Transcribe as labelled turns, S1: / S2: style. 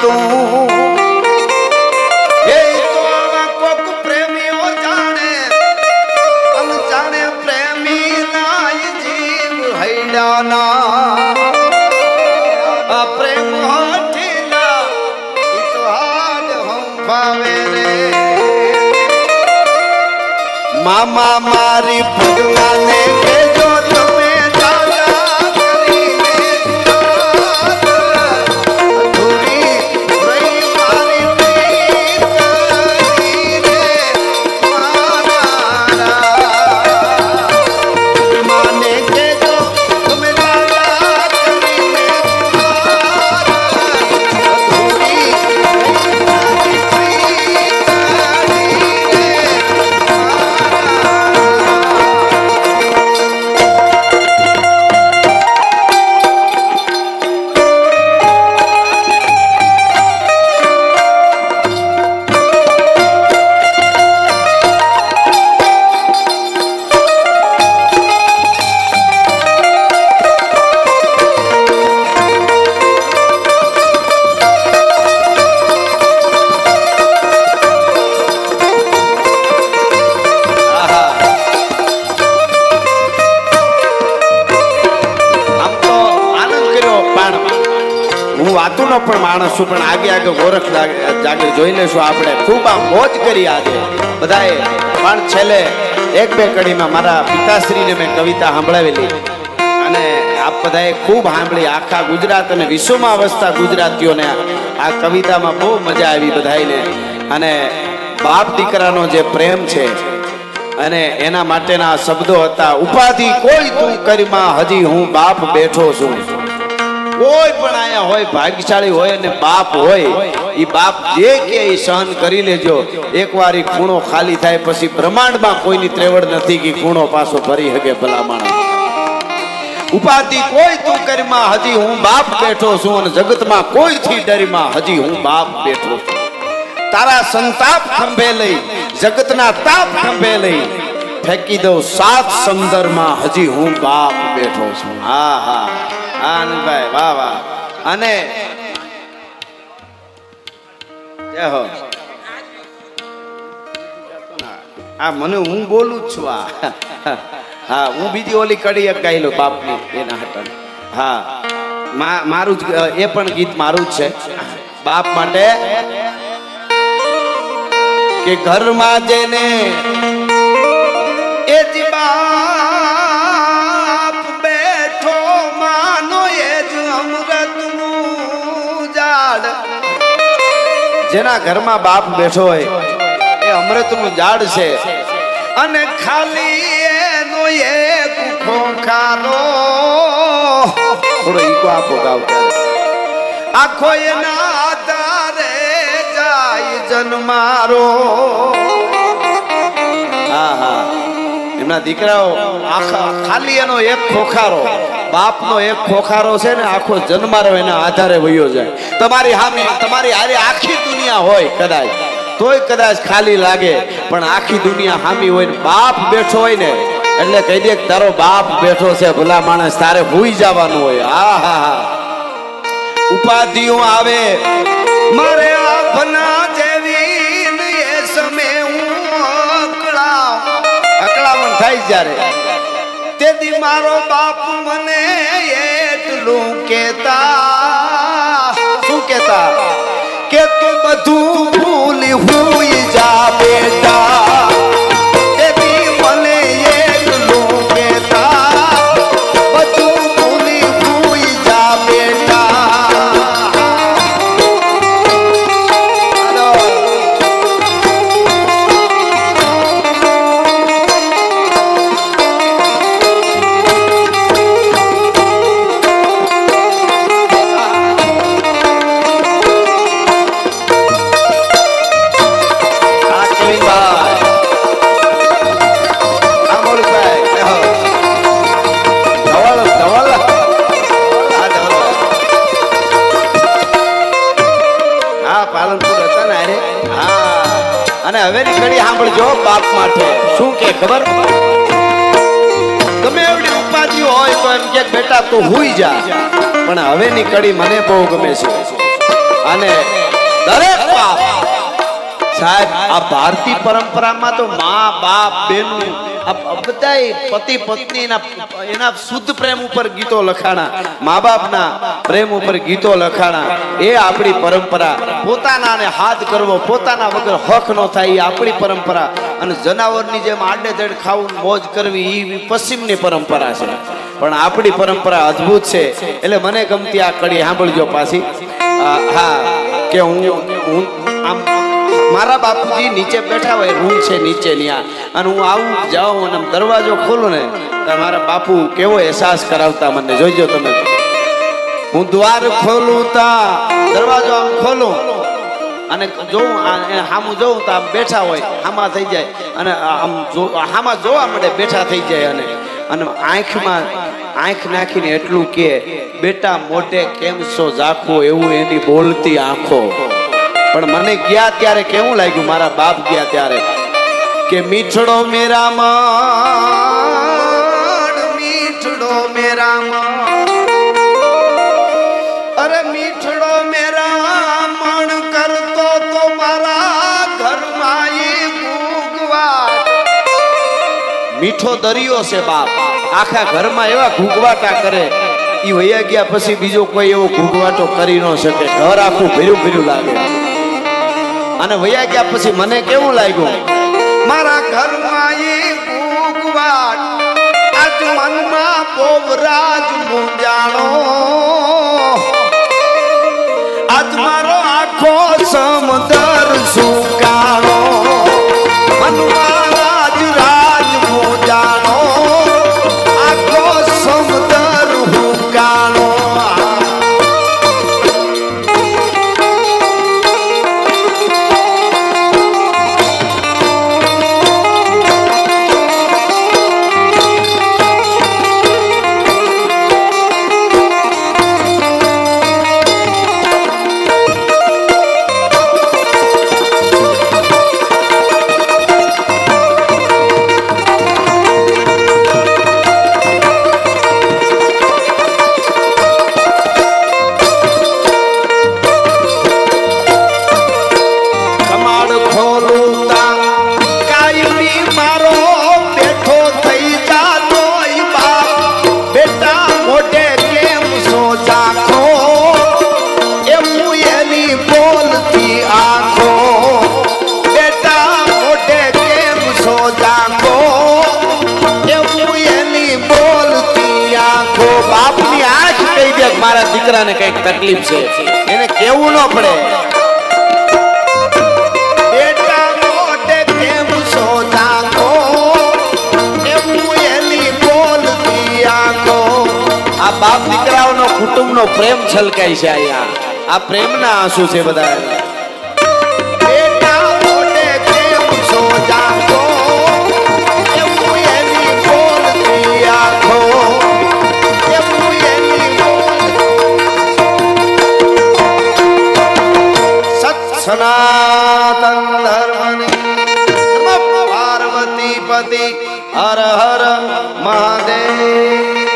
S1: તું એ તો આવા કોક પ્રેમીઓ જાણે અનજાણે પ્રેમી નાય જીવ હૈડાના આ પ્રેમ હઠીલા ઈ તો હાલ હંભાવે રે મામા મારી ભગવાને કેજો તમે દાદા કરીને અધૂરી રહી મારી પ્રીત રે માને કેજો તમે દાદા કરીને અધૂરી રહી મારી પ્રીત વાતુનો પણ માણસ છું પણ આગે આગે ગોરખ જાગીર જોઈ લેશું આપણે ખૂબ આ મોજ કરી આજે બધાએ પણ છેલ્લે એક બે કડીમાં મારા પિતાશ્રીને મેં કવિતા સાંભળાવેલી અને આપ બધાએ ખૂબ સાંભળી આખા ગુજરાત અને વિશ્વમાં વસતા ગુજરાતીઓને આ કવિતામાં બહુ મજા આવી બધાઈને અને બાપ દીકરાનો જે પ્રેમ છે અને એના માટેના શબ્દો હતા ઉપાધિ કોઈ તું કરીમાં હજી હું બાપ બેઠો છું કોઈ પણ આયા હોય ભાગ્યશાળી હોય અને બાપ હોય ઈ બાપ જે કે ઈ સહન કરી લેજો એકવાર ઈ ખૂણો ખાલી થાય પછી બ્રહ્માંડમાં કોઈની ત્રેવડ નથી કે ખૂણો પાછો ભરી શકે ભલા માણસ ઉપાધિ કોઈ તું કરીમાં હજી હું બાપ બેઠો છું અને જગતમાં કોઈથી ડરીમાં હજી હું બાપ બેઠો છું તારા સંતાપ ખંભે લઈ જગતના તાપ ખંભે લઈ ફેંકી દઉં સાત સમંદરમાં હજી હું બાપ બેઠો છું હા હા આનંદભાઈ વાહ વાહ અને જય હો આ મને હું બોલું જ છું હા હું બીજી ઓલી કડી એક ગાઈ લો બાપની એના હટન હા મારું જ એ પણ ગીત મારું જ છે બાપ માટે કે ઘરમાં જેને એ જીબા જેના ઘરમાં બાપ બેઠો હોય એ અમૃતનું ઝાડ છે અને ખાલી એનો એક ખોખારો થોડો ઈકો આપો ગાવ આખો એના આધારે જાય જન્મારો હા હા એમના દીકરાઓ આખા ખાલી એનો એક ખોખારો બાપનો એક ખોખારો છે ને આખો જન્મારો એના આધારે વયો જાય તમારી હામે તમારી હારે આખી દુનિયા હોય કદાચ તોય કદાચ ખાલી લાગે પણ આખી દુનિયા હામી હોય ને બાપ બેઠો હોય ને એટલે કહી દે તારો બાપ બેઠો છે ભલા માણસ તારે ભૂઈ જવાનું હોય હા હા હા ઉપાધિઓ આવે મારે આપના જેવી એ સમય હું અકળામણ થાય જ્યારે તેથી મારો બાપ મને એટલું કેતા શું કેતા કે તું બધું ભૂલી હુઈ જા બેટા તેથી મને એટલું કેતા બધું ભૂલી હુઈ જા બેટા અને હવેની ઘડી સાંભળજો બાપ માટે શું કે ખબર ગમે એવડી ઉપાધિ હોય તો એમ કે બેટા તું હુઈ જા પણ હવેની કડી મને બહુ ગમે છે અને દરેક બાપ સાહેબ આ ભારતીય પરંપરામાં તો માં બાપ બેનું આ બધાય પતિ પત્નીના એના શુદ્ધ પ્રેમ ઉપર ગીતો લખાણા, મા બાપના પ્રેમ ઉપર ગીતો લખાણા. એ આપણી પરંપરા. પોતાનાને હાથ કરવો, પોતાના વગર હક ન થાય, એ આપણી પરંપરા. અને જનાવરની જેમ આડેધડ ખાવું, મોજ કરવી એ પશ્ચિમની પરંપરા છે. પણ આપણી પરંપરા અદ્ભુત છે. એટલે મને ગમતી આ કડી સાંભળજો પાછી. હા કે હું આમ મારા બાપુજી નીચે બેઠા હોય, રૂમ છે નીચે ત્યાં, અને હું આવું જાઉં અને દરવાજો ખોલું ને તો મારા બાપુ કેવો અહેસાસ કરાવતા મને. જોઈજો તમે, હું દ્વાર ખોલું તા દરવાજો આમ ખોલું અને જોઉં સામું જોઉં તો આમ બેઠા હોય, હામાં થઈ જાય અને આમ હામાં જોવા મળે, બેઠા થઈ જાય. અને આંખમાં આંખ નાખીને એટલું કે બેટા મોઢે કેમ છો ઝાખો, એવું એની બોલતી આંખો. પણ મને ગયા ત્યારે કેવું લાગ્યું, મારા બાપ ગયા ત્યારે કે મીઠડો મેરા મન, મીઠડો મેરા મન, અરે મીઠડો મેરા મન કરતો તો મારા ઘરમાં એ ઘૂઘવાટ. મીઠો દરિયો છે બાપ, આખા ઘરમાં એવા ઘૂઘવાટા કરે. ઈ વયા ગયા પછી બીજો કોઈ એવો ઘૂઘવાટો કરી ન શકે. ઘર આખું ભર્યું ભર્યું લાગે. અને વયા ગયા પછી મને કેવું લાગ્યું, મારા ઘરમાં એ ઘૂઘવાટ, આજ મનમાં પોવરાજ મૂંઝાણો, આજ મારો આખો સમદર સુકાણો, મનમાં રાજ રાજ મૂંઝાણો, આખો સમદર હુકાણો. મારા દીકરાને કઈક તકલીફ છે, એને કેવું ન પડે. બેટા મોઢે કેમ છો જાગો, એવું એની બોલતી આંખો. આ બાપ દીકરાઓનો કુટુંબનો પ્રેમ છલકાય છે અહીંયા. આ પ્રેમના આંસુ છે બધા. બેટા મોઢે કેમ છો જાગો, એવું એની બોલતી આંખો. સનાતન ધર્મની પાર્વતી પતિ હર હર મહાદેવ.